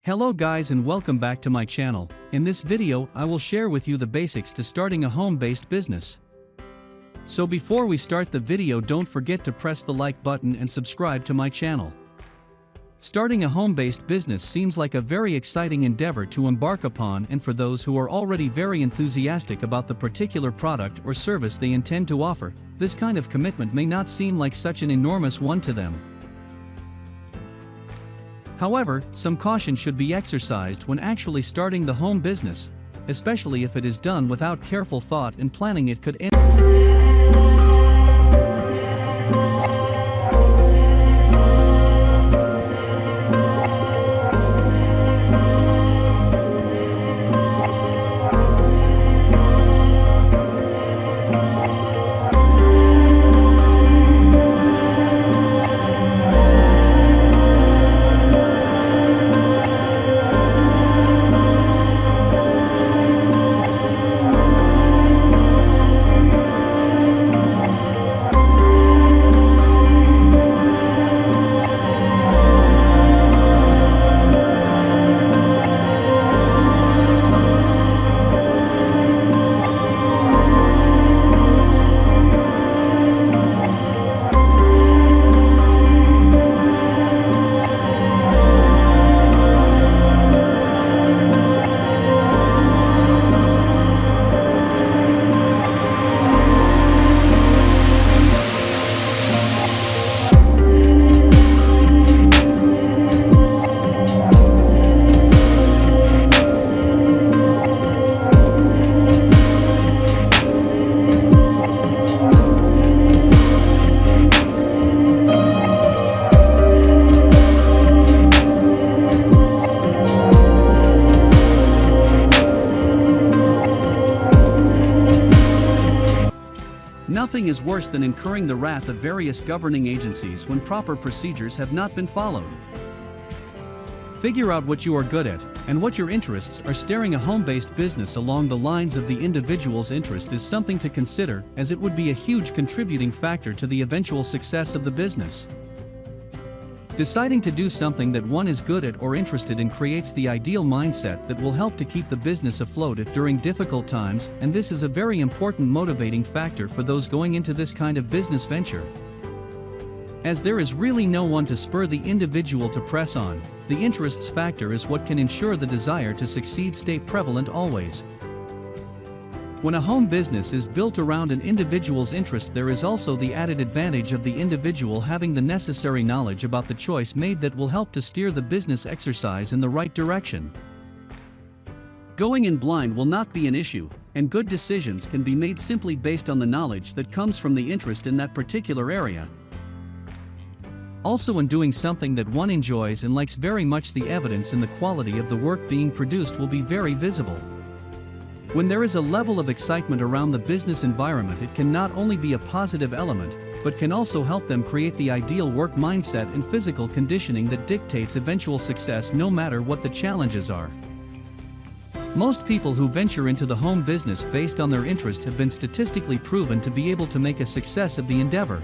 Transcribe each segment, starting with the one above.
Hello guys and welcome back to my channel. In this video, I will share with you the basics to starting a home-based business. So before we start the video, don't forget to press the like button and subscribe to my channel. Starting a home-based business seems like a very exciting endeavor to embark upon, and for those who are already very enthusiastic about the particular product or service they intend to offer, this kind of commitment may not seem like such an enormous one to them. However, some caution should be exercised when actually starting the home business, especially if it is done without careful thought and planning. It could end. Nothing is worse than incurring the wrath of various governing agencies when proper procedures have not been followed. Figure out what you are good at and what your interests are. Starting a home-based business along the lines of the individual's interest is something to consider, as it would be a huge contributing factor to the eventual success of the business. Deciding to do something that one is good at or interested in creates the ideal mindset that will help to keep the business afloat during difficult times, and this is a very important motivating factor for those going into this kind of business venture. As there is really no one to spur the individual to press on, the interests factor is what can ensure the desire to succeed stay prevalent always. When a home business is built around an individual's interest, there is also the added advantage of the individual having the necessary knowledge about the choice made that will help to steer the business exercise in the right direction. Going in blind will not be an issue, and good decisions can be made simply based on the knowledge that comes from the interest in that particular area. Also, when doing something that one enjoys and likes very much, the evidence in the quality of the work being produced will be very visible. When there is a level of excitement around the business environment, it can not only be a positive element, but can also help them create the ideal work mindset and physical conditioning that dictates eventual success no matter what the challenges are. Most people who venture into the home business based on their interest have been statistically proven to be able to make a success of the endeavor.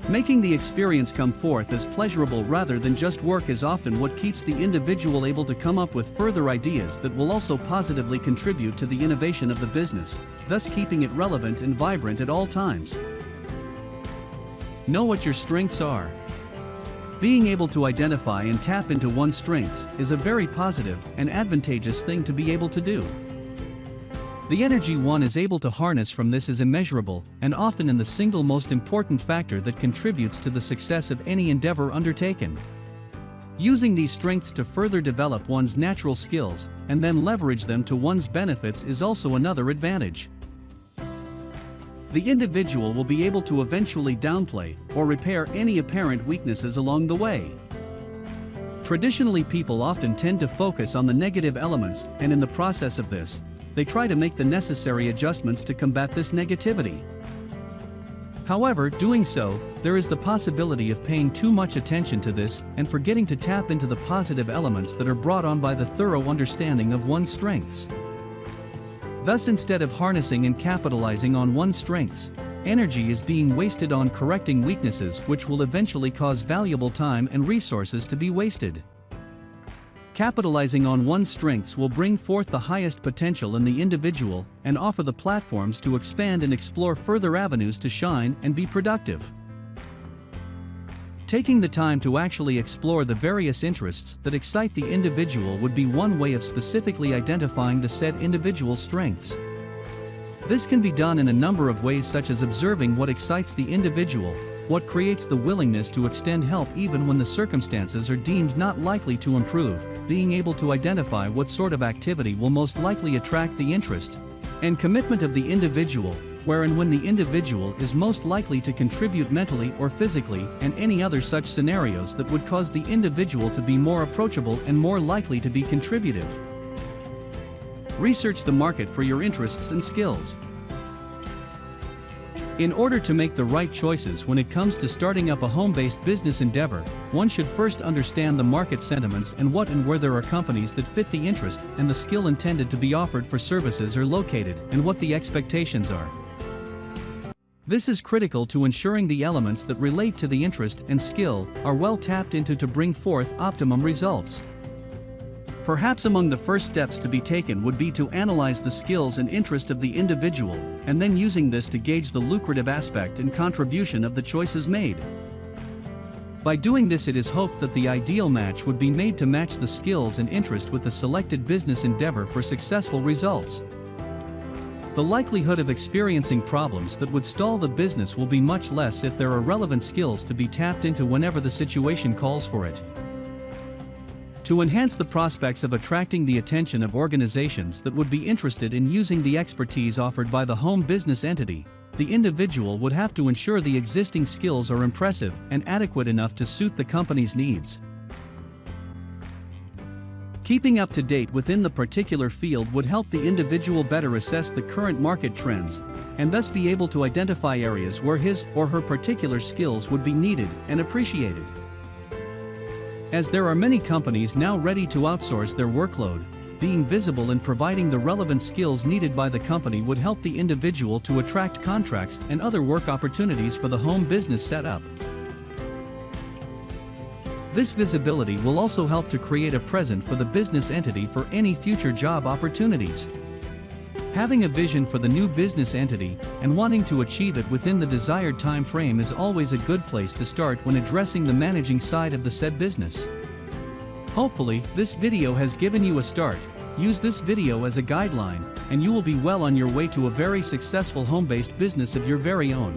Making the experience come forth as pleasurable rather than just work is often what keeps the individual able to come up with further ideas that will also positively contribute to the innovation of the business, thus keeping it relevant and vibrant at all times. Know what your strengths are. Being able to identify and tap into one's strengths is a very positive and advantageous thing to be able to do. The energy one is able to harness from this is immeasurable, and often the single most important factor that contributes to the success of any endeavor undertaken. Using these strengths to further develop one's natural skills, and then leverage them to one's benefits, is also another advantage. The individual will be able to eventually downplay or repair any apparent weaknesses along the way. Traditionally, people often tend to focus on the negative elements, and in the process of this, they try to make the necessary adjustments to combat this negativity. However, doing so, there is the possibility of paying too much attention to this and forgetting to tap into the positive elements that are brought on by the thorough understanding of one's strengths. Thus, instead of harnessing and capitalizing on one's strengths, energy is being wasted on correcting weaknesses, which will eventually cause valuable time and resources to be wasted. Capitalizing on one's strengths will bring forth the highest potential in the individual and offer the platforms to expand and explore further avenues to shine and be productive. Taking the time to actually explore the various interests that excite the individual would be one way of specifically identifying the said individual's strengths. This can be done in a number of ways, such as observing what excites the individual, what creates the willingness to extend help even when the circumstances are deemed not likely to improve, being able to identify what sort of activity will most likely attract the interest and commitment of the individual, where and when the individual is most likely to contribute mentally or physically, and any other such scenarios that would cause the individual to be more approachable and more likely to be contributive. Research the market for your interests and skills. In order to make the right choices when it comes to starting up a home-based business endeavor, one should first understand the market sentiments and what and where there are companies that fit the interest and the skill intended to be offered for services are located, and what the expectations are. This is critical to ensuring the elements that relate to the interest and skill are well tapped into to bring forth optimum results. Perhaps among the first steps to be taken would be to analyze the skills and interest of the individual, and then using this to gauge the lucrative aspect and contribution of the choices made. By doing this, it is hoped that the ideal match would be made to match the skills and interest with the selected business endeavor for successful results. The likelihood of experiencing problems that would stall the business will be much less if there are relevant skills to be tapped into whenever the situation calls for it. To enhance the prospects of attracting the attention of organizations that would be interested in using the expertise offered by the home business entity, the individual would have to ensure the existing skills are impressive and adequate enough to suit the company's needs. Keeping up to date within the particular field would help the individual better assess the current market trends, and thus be able to identify areas where his or her particular skills would be needed and appreciated. As there are many companies now ready to outsource their workload, being visible and providing the relevant skills needed by the company would help the individual to attract contracts and other work opportunities for the home business setup. This visibility will also help to create a present for the business entity for any future job opportunities. Having a vision for the new business entity and wanting to achieve it within the desired time frame is always a good place to start when addressing the managing side of the said business. Hopefully, this video has given you a start. Use this video as a guideline, and you will be well on your way to a very successful home-based business of your very own.